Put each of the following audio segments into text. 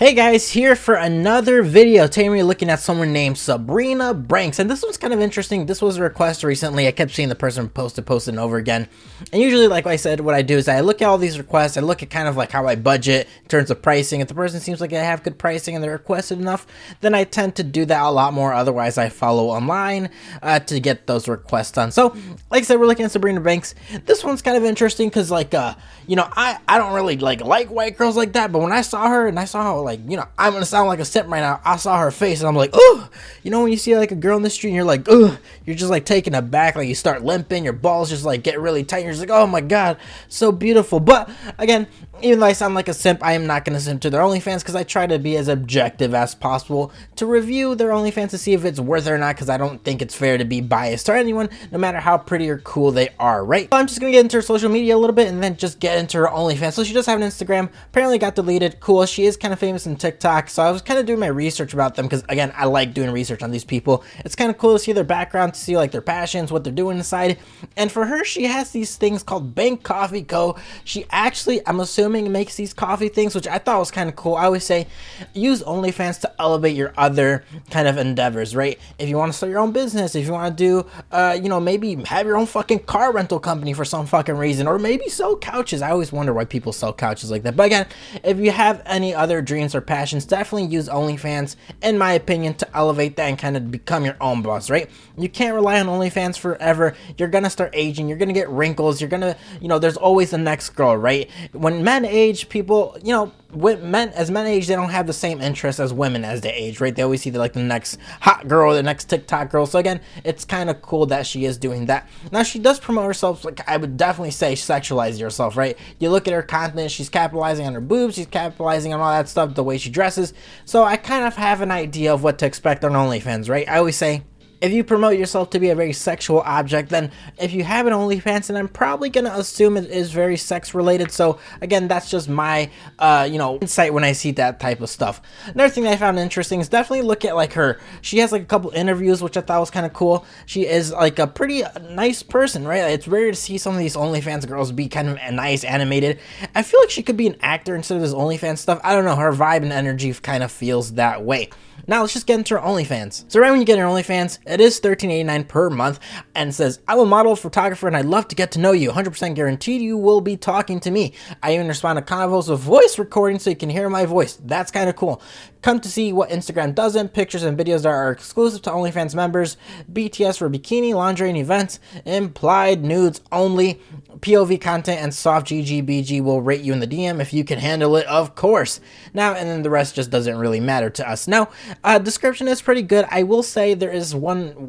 Hey guys, here for another video. Today we're looking at someone named Sabrina Banks, and this one's kind of interesting. This was a request recently. I kept seeing the person post it over again, and usually, like I said, what I do is I look at all these requests. I look at kind of like how I budget in terms of pricing. If the person seems like they have good pricing and they're requested enough, then I tend to do that a lot more. Otherwise, I follow online to get those requests done. So, like I said, we're looking at Sabrina Banks. This one's kind of interesting because, like, you know, I don't really like white girls like that, but when I saw her and I saw how, like, you know, I'm gonna sound like a simp right now. I saw her face and I'm like, oh, you know, when you see like a girl in the street and you're like, oh, you're just like taken aback, like you start limping, your balls just like get really tight. You're just like, oh my god, so beautiful. But again, even though I sound like a simp, I am not gonna simp to their OnlyFans because I try to be as objective as possible to review their OnlyFans to see if it's worth it or not, because I don't think it's fair to be biased to anyone, no matter how pretty or cool they are, right? So I'm just gonna get into her social media a little bit and then just get into her OnlyFans. So she does have an Instagram, apparently got deleted. Cool. She is kind of famous in TikTok, so I was kind of doing my research about them because, again, I like doing research on these people. It's kind of cool to see their background, to see like their passions, what they're doing inside. And for her, she has these things called Bank Coffee Co. She actually, I'm assuming, makes these coffee things, which I thought was kind of cool. I always say use OnlyFans to elevate your other kind of endeavors, right? If you want to start your own business, if you want to do you know, maybe have your own fucking car rental company for some fucking reason, or maybe sell couches. I always wonder why people sell couches like that. But again, if you have any other dreams or passions, definitely use OnlyFans, in my opinion, to elevate that and kind of become your own boss, right? You can't rely on OnlyFans forever. You're gonna start aging, you're gonna get wrinkles, you're gonna, you know, there's always the next girl, right? When men age, people, you know, as men age, they don't have the same interests as women as they age, right? They always see the next hot girl, the next TikTok girl. So again, it's kind of cool that she is doing that. Now, she does promote herself, like I would definitely say sexualize yourself, right? You look at her content, she's capitalizing on her boobs, she's capitalizing on all that stuff, the way she dresses. So I kind of have an idea of what to expect on OnlyFans, right? I always say, if you promote yourself to be a very sexual object, then if you have an OnlyFans, then I'm probably going to assume it is very sex related. So again, that's just my, you know, insight when I see that type of stuff. Another thing that I found interesting is definitely look at like her. She has like a couple interviews, which I thought was kind of cool. She is like a pretty nice person, right? It's rare to see some of these OnlyFans girls be kind of nice, animated. I feel like she could be an actor instead of this OnlyFans stuff. I don't know. Her vibe and energy kind of feels that way. Now let's just get into her OnlyFans. So right when you get your OnlyFans, it is $13.89 per month, and it says, I'm a model photographer and I'd love to get to know you. 100% guaranteed you will be talking to me. I even respond to convos with voice recording so you can hear my voice. That's kind of cool. Come to see what Instagram doesn't. Pictures and videos that are exclusive to OnlyFans members. BTS for bikini, lingerie, and events. Implied nudes only. POV content and soft GGBG will rate you in the DM if you can handle it, of course. Now, and then the rest just doesn't really matter to us. Now, description is pretty good. I will say there is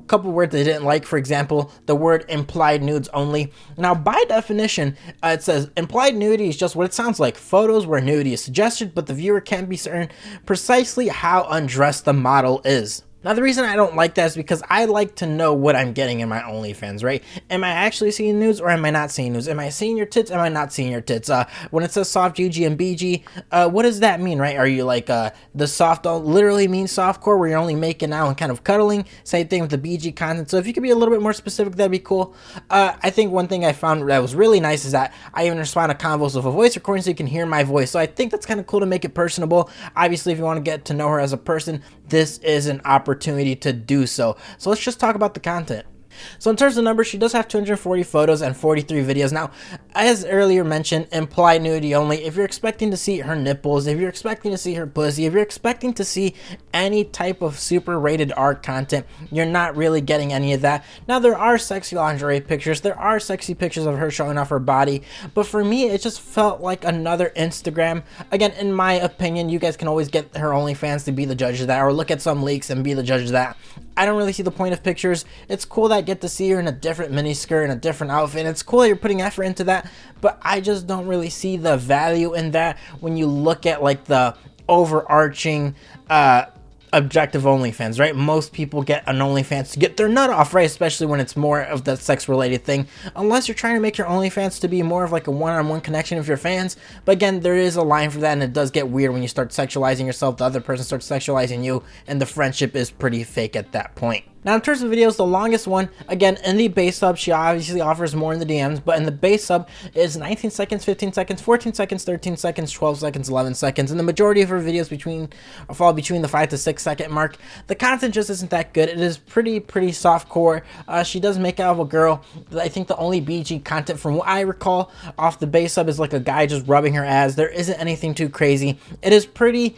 couple words they didn't like. For example, the word implied nudes only. Now, by definition, it says implied nudity is just what it sounds like. Photos where nudity is suggested, but the viewer can't be certain precisely how undressed the model is. Now, the reason I don't like that is because I like to know what I'm getting in my OnlyFans, right? Am I actually seeing nudes or am I not seeing nudes? Am I seeing your tits? Am I not seeing your tits? When it says soft GG and BG, what does that mean, right? Are you like, the soft literally means softcore where you're only making out and kind of cuddling? Same thing with the BG content. So if you could be a little bit more specific, that'd be cool. I think one thing I found that was really nice is that I even respond to convos with a voice recording so you can hear my voice. So I think that's kind of cool to make it personable. Obviously, if you want to get to know her as a person, this is an opportunity to do so. So let's just talk about the content. So in terms of numbers, she does have 240 photos and 43 videos. Now, as earlier mentioned, implied nudity only. If you're expecting to see her nipples, if you're expecting to see her pussy, if you're expecting to see any type of super rated R content, you're not really getting any of that. Now, there are sexy lingerie pictures. There are sexy pictures of her showing off her body. But for me, it just felt like another Instagram. Again, in my opinion, you guys can always get her OnlyFans to be the judge of that, or look at some leaks and be the judge of that. I don't really see the point of pictures. It's cool that I get to see her in a different miniskirt and a different outfit. It's cool that you're putting effort into that, but I just don't really see the value in that when you look at like the overarching objective OnlyFans, right? Most people get an OnlyFans to get their nut off, right? Especially when it's more of the sex related thing, unless you're trying to make your OnlyFans to be more of like a one-on-one connection with your fans. But again, there is a line for that, and it does get weird when you start sexualizing yourself, the other person starts sexualizing you, and the friendship is pretty fake at that point. Now, in terms of videos, the longest one, again, in the base sub, she obviously offers more in the DMs, but in the base sub is 19 seconds, 15 seconds, 14 seconds, 13 seconds, 12 seconds, 11 seconds, and the majority of her videos fall between the 5 to 6 second mark. The content just isn't that good. It is pretty soft core. She does make out of a girl. I think the only BG content from what I recall off the base sub is like a guy just rubbing her ass. There isn't anything too crazy. It is pretty,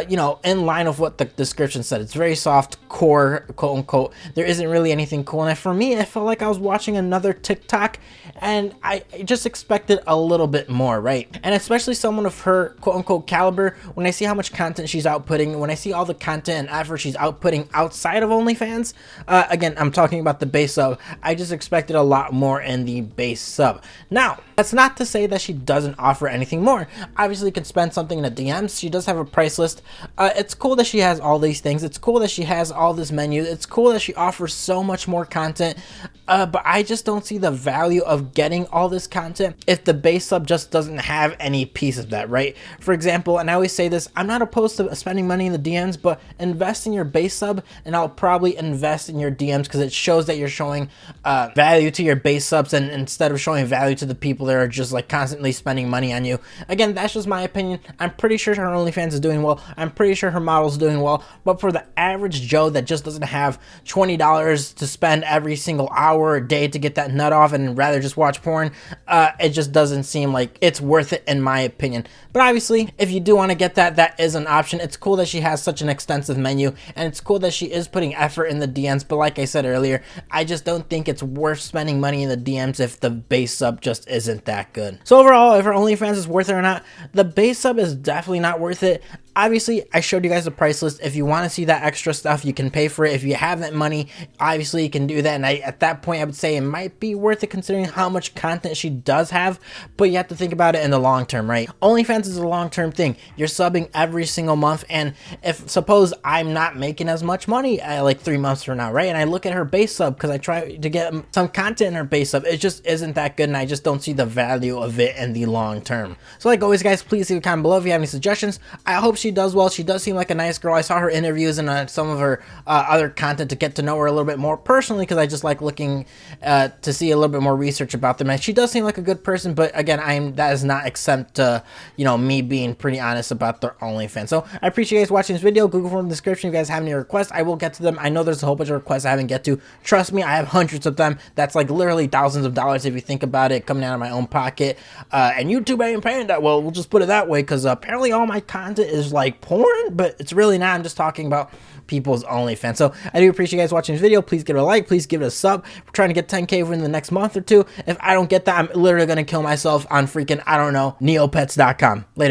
you know, in line of what the description said. It's very soft core, quote unquote. There isn't really anything cool, and for me, I felt like I was watching another TikTok, and I just expected a little bit more, right? And especially someone of her quote unquote caliber, when I see how much content she's outputting, when I see all the content and effort she's outputting outside of OnlyFans, again, I'm talking about the base sub, I just expected a lot more in the base sub. Now, that's not to say that she doesn't offer anything more. Obviously, you can spend something in the DMs. She does have a price list. It's cool that she has all these things. It's cool that she has all this menu. It's cool that she offers so much more content, but I just don't see the value of getting all this content if the base sub just doesn't have any piece of that, right? For example, and I always say this, I'm not opposed to spending money in the DMs, but invest in your base sub, and I'll probably invest in your DMs because it shows that you're showing value to your base subs, and instead of showing value to the people that are just like constantly spending money on you. Again, that's just my opinion. I'm pretty sure her OnlyFans is doing well. I'm pretty sure her model's doing well, but for the average Joe that just doesn't have $20 to spend every single hour or day to get that nut off and rather just watch porn, it just doesn't seem like it's worth it in my opinion. But obviously, if you do want to get that, that is an option. It's cool that she has such an extensive menu, and it's cool that she is putting effort in the DMs, but like I said earlier, I just don't think it's worth spending money in the DMs if the base sub just isn't that good. So overall, if her OnlyFans is worth it or not, the base sub is definitely not worth it. Obviously, I showed you guys the price list. If you want to see that extra stuff, you can pay for it. If you have that money, obviously you can do that. And at that point, I would say it might be worth it considering how much content she does have. But you have to think about it in the long term, right? OnlyFans is a long-term thing. You're subbing every single month. And if suppose I'm not making as much money like 3 months from now, right? And I look at her base sub because I try to get some content in her base sub. It just isn't that good. And I just don't see the value of it in the long term. So like always, guys, please leave a comment below if you have any suggestions. I hope she does well. She does seem like a nice girl. I saw her interviews and some of her other content to get to know her a little bit more personally, because I just like looking to see a little bit more research about them. And she does seem like a good person, but again, that is not exempt to, you know, me being pretty honest about their OnlyFans. So I appreciate you guys watching this video. Google form in the description if you guys have any requests. I will get to them. I know there's a whole bunch of requests I haven't get to. Trust me, I have hundreds of them. That's like literally thousands of dollars if you think about it, coming out of my own pocket. And YouTube ain't paying that well. We'll just put it that way, because apparently all my content is like porn, but it's really not. I'm just talking about people's OnlyFans. So I do appreciate you guys watching this video. Please give it a like. Please give it a sub. We're trying to get 10K within the next month or two. If I don't get that, I'm literally going to kill myself on freaking, I don't know, neopets.com. Later.